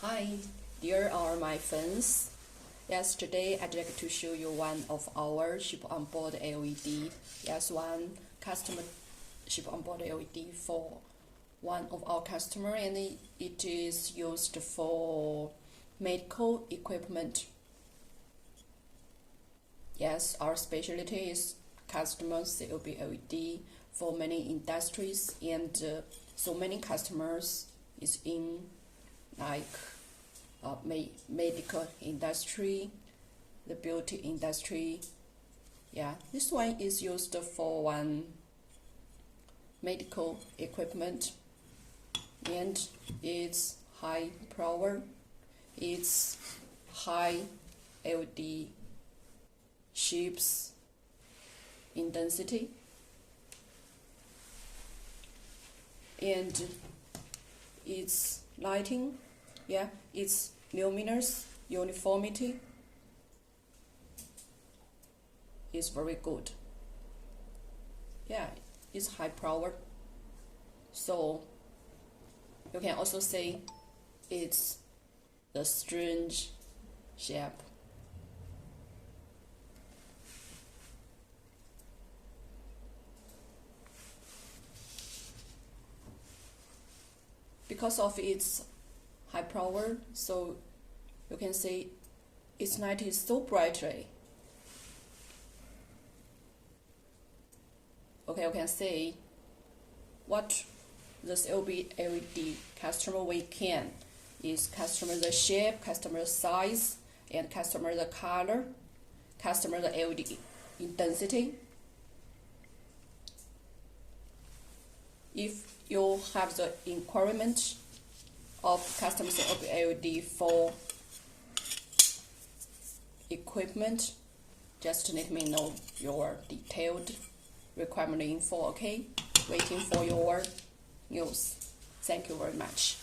Hi, dear are my friends. Yes, today I'd like to show you one of our ship on board LED. Yes, one customer ship on board LED for one of our customer, and it is used for medical equipment. Yes, our specialty is customer COB LED for many industries, and so many customers is in like medical industry, the beauty industry. Yeah, this one is used for one medical equipment, and it's high power, it's high LED shapes intensity, and its lighting, yeah, it's luminous, uniformity is very good. Yeah, it's high power, so you can also say it's the strange shape. Because of its high power, so you can see its light is so brightly. Okay, you can see what the COB LED customer we can is customer the shape, customer size, and customer the color, customer the LED intensity. If you have the requirement of customer COB LED for equipment, just let me know your detailed requirement info, okay? Waiting for your news. Thank you very much.